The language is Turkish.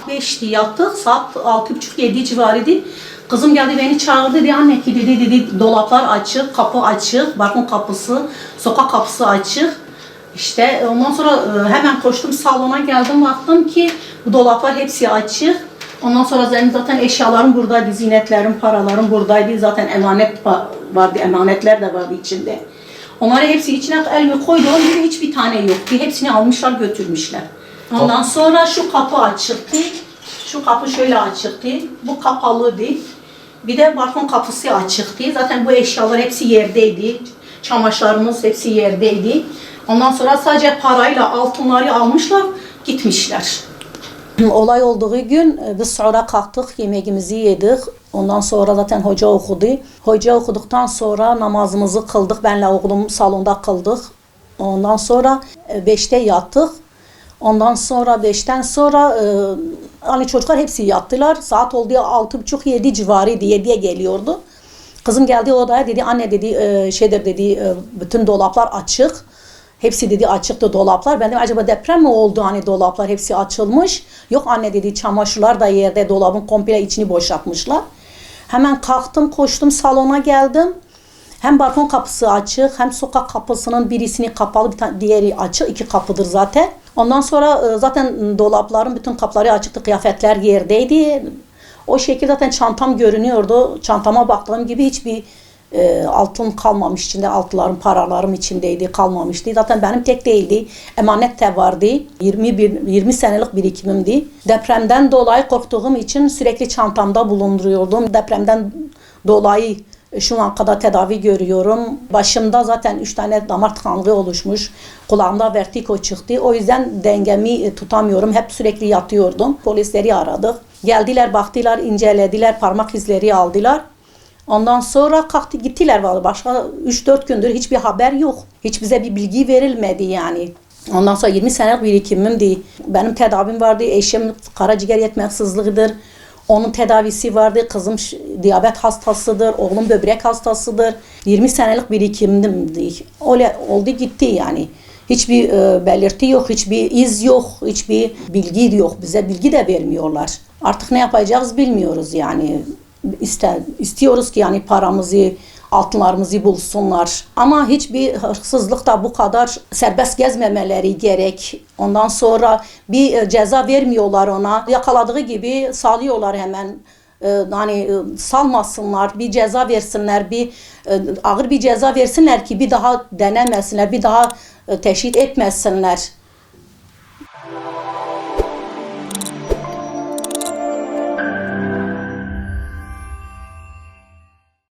saat 5'ti yattık. Saat 6.30-7 civarıydı. Kızım geldi beni çağırdı dedi anne ki dedi dolaplar açık, kapı açık, balkon kapısı, sokak kapısı açık. İşte ondan sonra hemen koştum salona geldim baktım ki bu dolaplar hepsi açık. Ondan sonra benim zaten eşyalarım buradaydı, zinetlerim, paralarım buradaydı. Zaten emanet vardı, emanetler de vardı içinde. Onları hepsi içine elimi koydum, hiçbir tane yoktu. Hepsini almışlar götürmüşler. Ondan sonra şu kapı açıktı. Şu kapı şöyle açıktı. Bu kapalıydı. Bir de balkon kapısı açıktı. Zaten bu eşyalar hepsi yerdeydi. Çamaşırlarımız hepsi yerdeydi. Ondan sonra sadece parayla altınları almışlar, gitmişler. Olay olduğu gün biz sonra kalktık, yemeğimizi yedik. Ondan sonra zaten hoca okudu. Hoca okuduktan sonra namazımızı kıldık. Benle oğlum salonda kıldık. Ondan sonra 5'te yattık. Ondan sonra 5'ten sonra hani çocuklar hepsi yattılar. Saat oldu 6.30-7 civarıydı. 7'ye geliyordu. Kızım geldi odaya dedi anne dedi dedi bütün dolaplar açık. Hepsi dedi açıktı dolaplar. Ben dedim acaba deprem mi oldu hani dolaplar hepsi açılmış. Yok anne dedi çamaşırlar da yerde dolabın komple içini boşaltmışlar. Hemen kalktım koştum salona geldim. Hem balkon kapısı açık hem sokak kapısının birisini kapalı bir tane diğeri açık. 2 kapıdır zaten. Ondan sonra zaten dolapların bütün kapıları açıktı. Kıyafetler yerdeydi. O şekilde zaten çantam görünüyordu. Çantama baktığım gibi hiçbir altın kalmamış içinde, altınlarım, paralarım içindeydi, kalmamıştı. Zaten benim tek değildi. Emanet de vardı. 20 senelik birikimimdi. Depremden dolayı korktuğum için sürekli çantamda bulunduruyordum. Depremden dolayı şu an kadar tedavi görüyorum. Başımda zaten 3 tane damar tıkanıklığı oluşmuş. Kulağımda vertigo çıktı. O yüzden dengemi tutamıyorum. Hep sürekli yatıyordum. Polisleri aradık. Geldiler, baktılar, incelediler, parmak izleri aldılar. Ondan sonra kalktı gittiler vallahi başka 3-4 gündür hiçbir haber yok. Hiç bize bir bilgi verilmedi yani. Ondan sonra 20 senelik birikimimdi. Benim tedavim vardı. Eşim karaciğer yetmezsizliğidir. Onun tedavisi vardı. Kızım diyabet hastasıdır. Oğlum böbrek hastasıdır. 20 senelik birikimimdi. Öyle oldu gitti yani. Hiçbir belirti yok, hiçbir iz yok, hiçbir bilgi yok. Bize bilgi de vermiyorlar. Artık ne yapacağız bilmiyoruz yani. İstiyoruz ki yani paramızı, altınlarımızı bulsunlar. Ama hiçbir hırsızlık da bu kadar serbest gezmemeleri gerek. Ondan sonra bir ceza vermiyorlar ona. Yakaladığı gibi salıyorlar hemen. Hani salmasınlar, bir ceza versinler, bir ağır bir ceza versinler ki bir daha denemesinler, bir daha teşhis etmesinler.